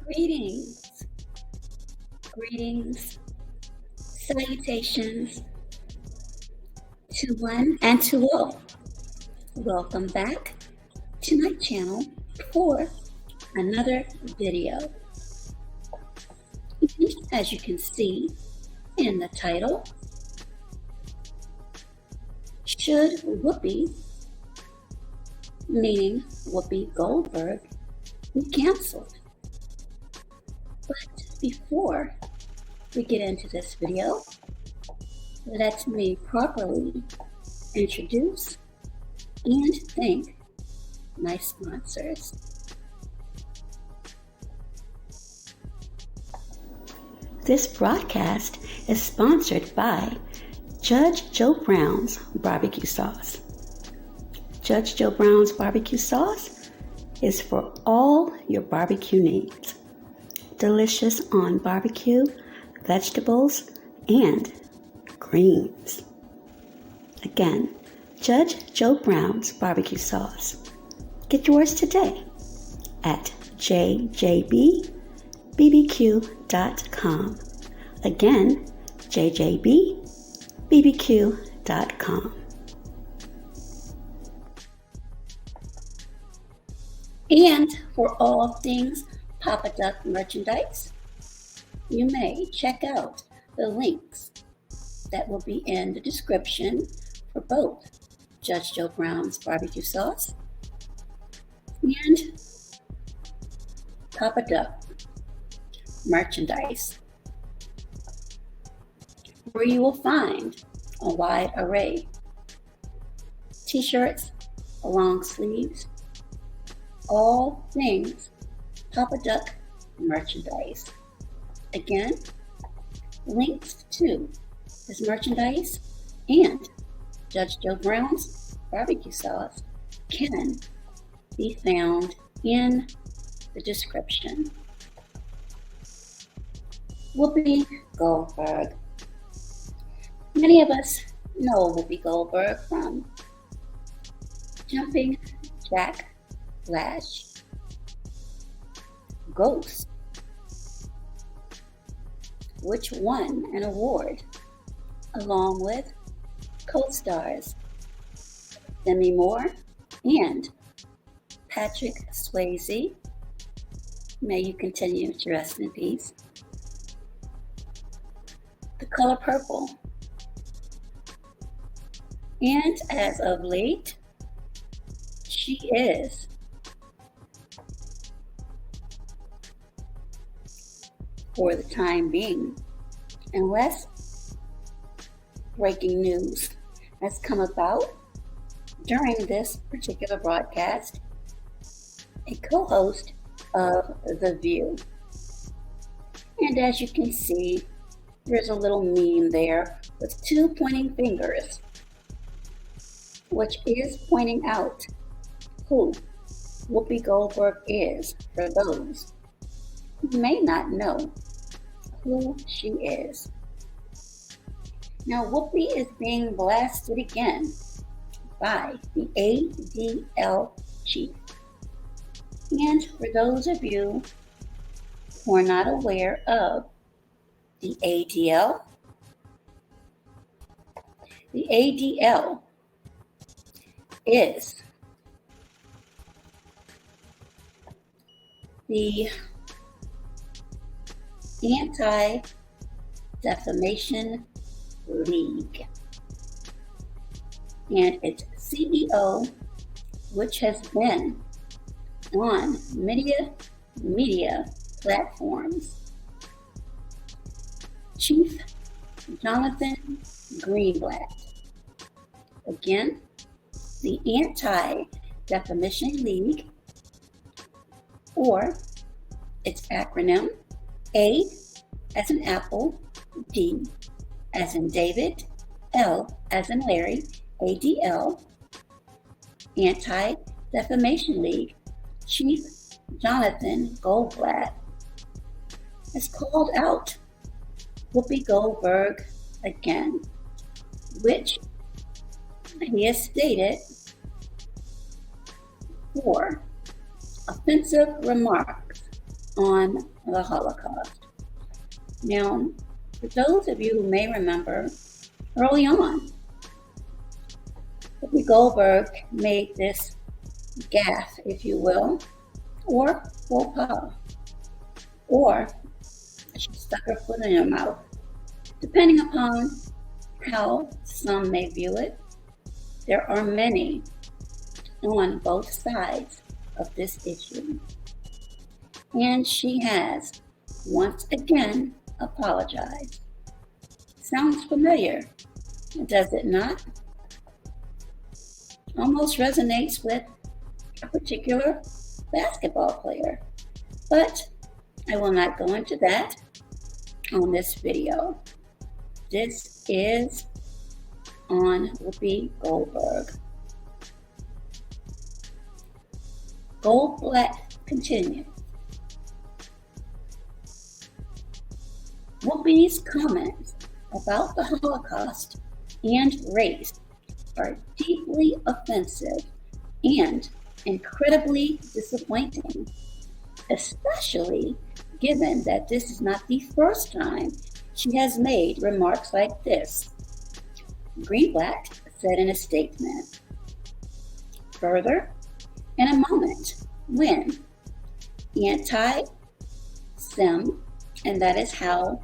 Greetings, greetings, salutations to one and to all. Welcome back to my channel for another video. As you can see in the title, should Whoopi, meaning Whoopi Goldberg, be canceled? But before we get into this video, let me properly introduce and thank my sponsors. This broadcast is sponsored by Judge Joe Brown's Barbecue Sauce. Judge Joe Brown's Barbecue Sauce is for all your barbecue needs. Delicious on barbecue, vegetables, and greens. Again, Judge Joe Brown's Barbecue Sauce. Get yours today at jjbbbq.com. Again, jjbbbq.com. And for all things Papa Duck merchandise, you may check out the links that will be in the description for both Judge Joe Brown's Barbecue Sauce and Papa Duck merchandise, where you will find a wide array: t-shirts, long sleeves, all things Papa Duck merchandise. Again, links to this merchandise and Judge Joe Brown's Barbecue Sauce can be found in the description. Whoopi Goldberg. Many of us know Whoopi Goldberg from Jumping Jack Flash, Ghost, which won an award along with co-stars Demi Moore and Patrick Swayze. May you continue to rest in peace. The Color Purple. And as of late, she is for the time being, unless breaking news has come about during this particular broadcast, a co-host of The View. And as you can see, there's a little meme there with two pointing fingers, which is pointing out who Whoopi Goldberg is for those who may not know who she is. Now, Whoopi is being blasted again by the ADL chief. And for those of you who are not aware of the ADL is the Anti-Defamation League, and its CEO, which has been on media platforms, Chief Jonathan Greenblatt. Again, the Anti-Defamation League, or its acronym, A as in Apple, D as in David, L as in Larry, ADL, Anti-Defamation League, Chief Jonathan Goldblatt has called out Whoopi Goldberg again, which he has stated for offensive remarks on the Holocaust. Now, for those of you who may remember, early on, Whoopi Goldberg made this gaffe, if you will, or faux pas, or she stuck her foot in her mouth, depending upon how some may view it. There are many on both sides of this issue. And she has once again apologized. Sounds familiar, does it not? Almost resonates with a particular basketball player. But I will not go into that on this video. This is on Whoopi Goldberg. Goldberg continued. Whoopi's comments about the Holocaust and race are deeply offensive and incredibly disappointing, especially given that this is not the first time she has made remarks like this, Greenblatt said in a statement. Further, in a moment when anti-Sem, and that is how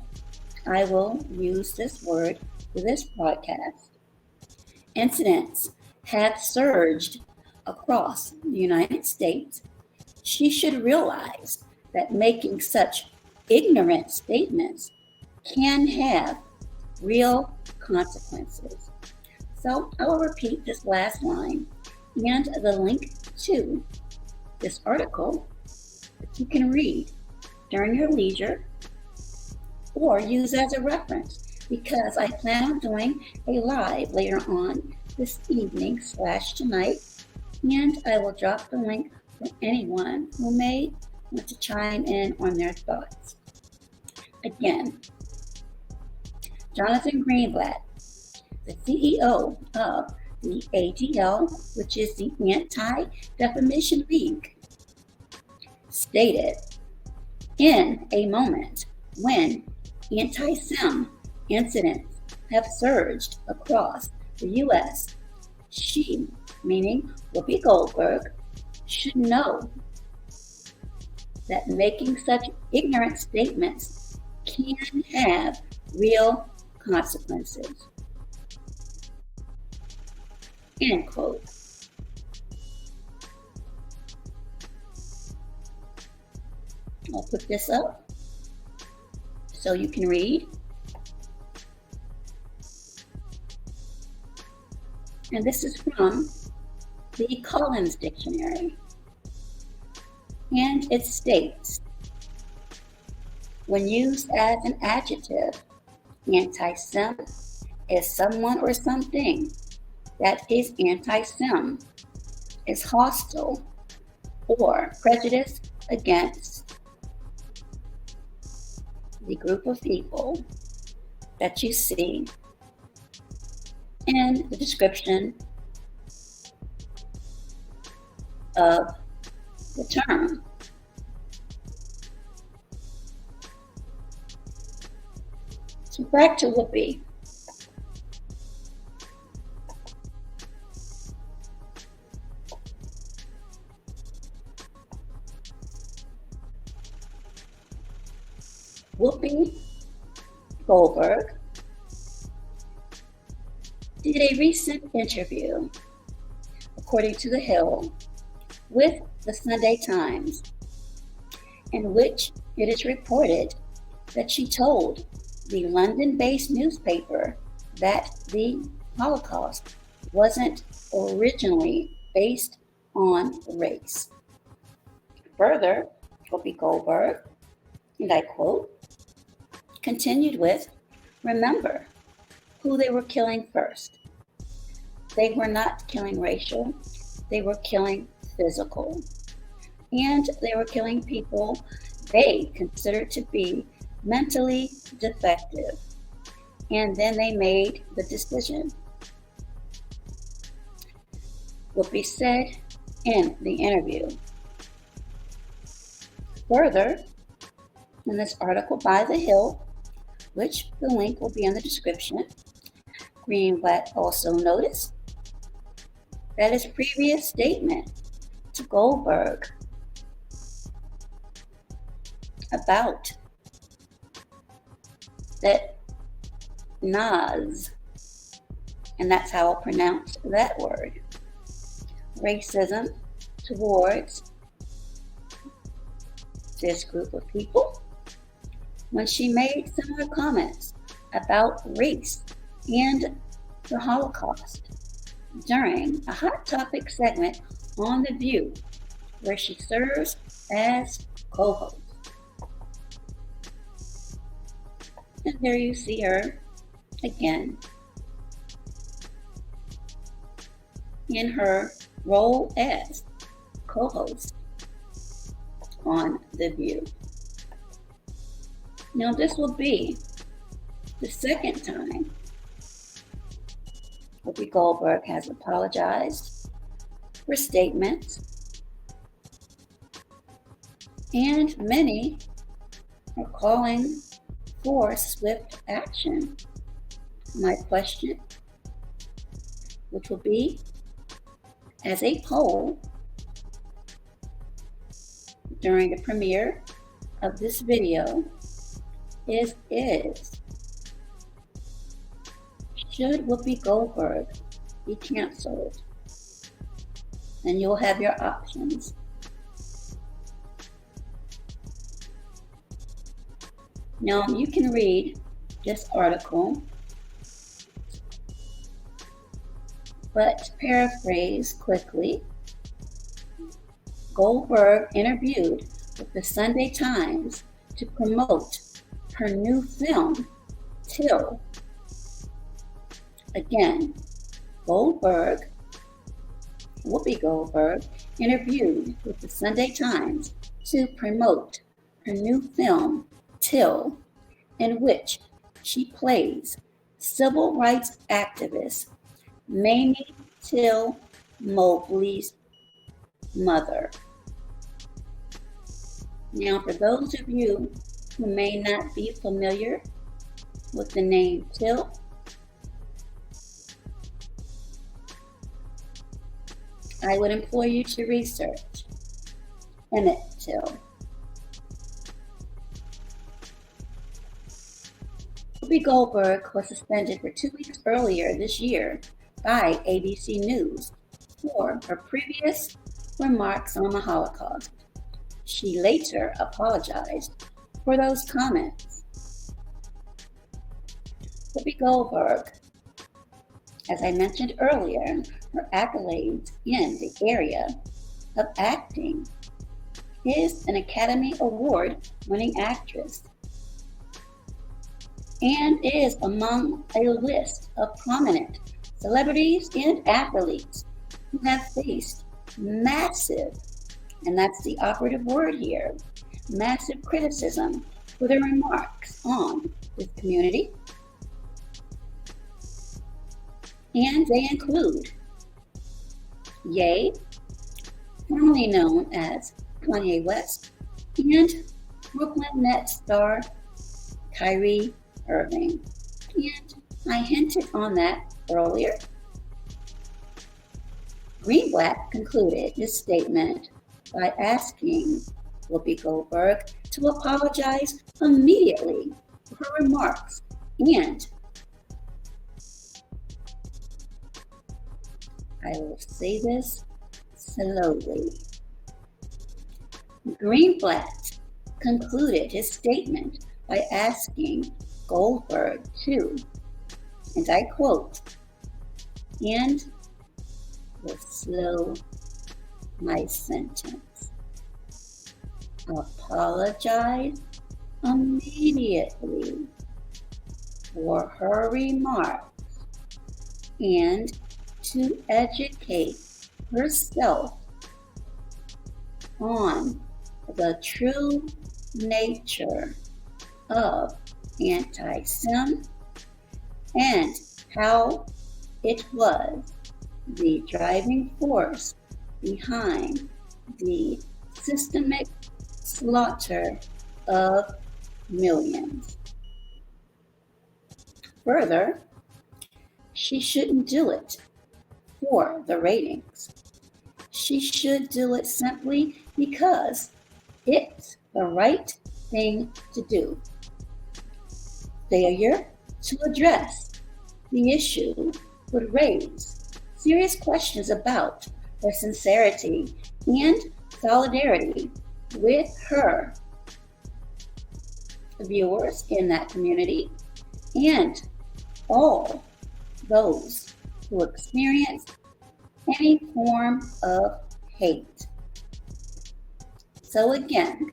I will use this word for this broadcast, incidents have surged across the United States, she should realize that making such ignorant statements can have real consequences. So I will repeat this last line and the link to this article that you can read during your leisure or use as a reference, because I plan on doing a live later on this evening / tonight, and I will drop the link for anyone who may want to chime in on their thoughts. Again, Jonathan Greenblatt, the CEO of the ADL, which is the Anti-Defamation League, stated, in a moment when anti-Sem incidents have surged across the U.S., she, meaning Whoopi Goldberg, should know that making such ignorant statements can have real consequences. End quote. I'll put this up so you can read. And this is from the Collins Dictionary. And it states, when used as an adjective, anti-Sem is someone or something that is anti-Sem, is hostile or prejudiced against the group of people that you see in the description of the term. So back to Whoopi. Whoopi Goldberg did a recent interview, according to The Hill, with the Sunday Times, in which it is reported that she told the London-based newspaper that the Holocaust wasn't originally based on race. Further, Whoopi Goldberg, and I quote, continued with, remember who they were killing first. They were not killing racial, they were killing physical. And they were killing people they considered to be mentally defective. And then they made the decision. Whoopi said in the interview. Further, In this article by The Hill, which the link will be in the description, Greenblatt also noticed that his previous statement to Goldberg about that Nas, and that's how I'll pronounce that word, racism towards this group of people, when she made similar comments about race and the Holocaust during a Hot Topic segment on The View, where she serves as co-host. And there you see her again in her role as co-host on The View. Now, this will be the second time Whoopi Goldberg has apologized for statements, and many are calling for swift action. My question, which will be as a poll during the premiere of this video, is should Whoopi Goldberg be canceled? And you'll have your options. Now, you can read this article, but to paraphrase quickly, Goldberg interviewed with the Sunday Times to promote her new film, Till. Again, Whoopi Goldberg, interviewed with the Sunday Times to promote her new film, Till, in which she plays civil rights activist Mamie Till Mobley's mother. Now, for those of you who may not be familiar with the name Till, I would implore you to research Emmett Till. Whoopi Goldberg was suspended for 2 weeks earlier this year by ABC News for her previous remarks on the Holocaust. She later apologized for those comments. Whoopi Goldberg, as I mentioned earlier, her accolades in the area of acting, is an Academy Award-winning actress and is among a list of prominent celebrities and athletes who have faced massive, and that's the operative word here, massive criticism for their remarks on this community. And they include Ye, formerly known as Kanye West, and Brooklyn Nets star Kyrie Irving. And I hinted on that earlier. Greenblatt concluded his statement by asking Whoopi Goldberg to apologize immediately for her remarks, and I will say this slowly. Greenblatt concluded his statement by asking Goldberg to, and I quote, and will slow my sentence, apologize immediately for her remarks and to educate herself on the true nature of anti-Sem and how it was the driving force behind the systemic slaughter of millions. Further, she shouldn't do it for the ratings. She should do it simply because it's the right thing to do. Failure to address the issue would raise serious questions about her sincerity and solidarity with her viewers in that community and all those who experience any form of hate. So again,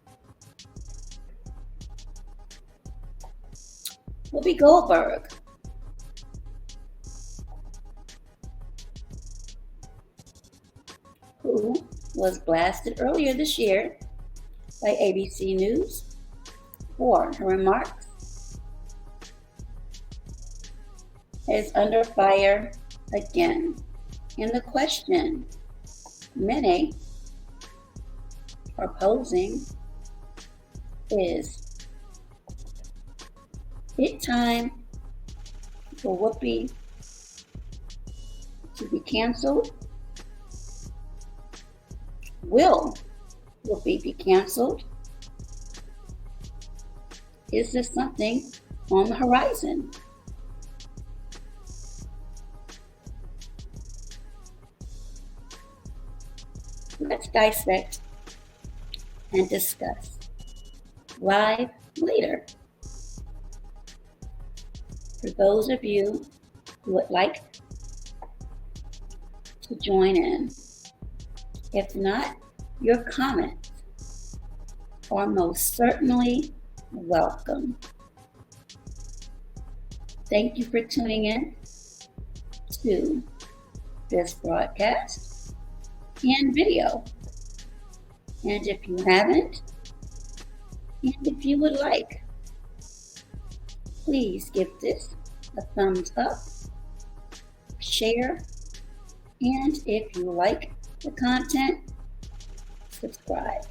Whoopi Goldberg, who was blasted earlier this year by ABC News for her remarks, is under fire again. And the question many are posing is it time for Whoopi to be canceled? Will Whoopi be canceled? Is there something on the horizon? Let's dissect and discuss live later. For those of you who would like to join in, if not, your comments are most certainly welcome. Thank you for tuning in to this broadcast and video. And if you haven't, and if you would like, please give this a thumbs up, share, and if you like the content, subscribe.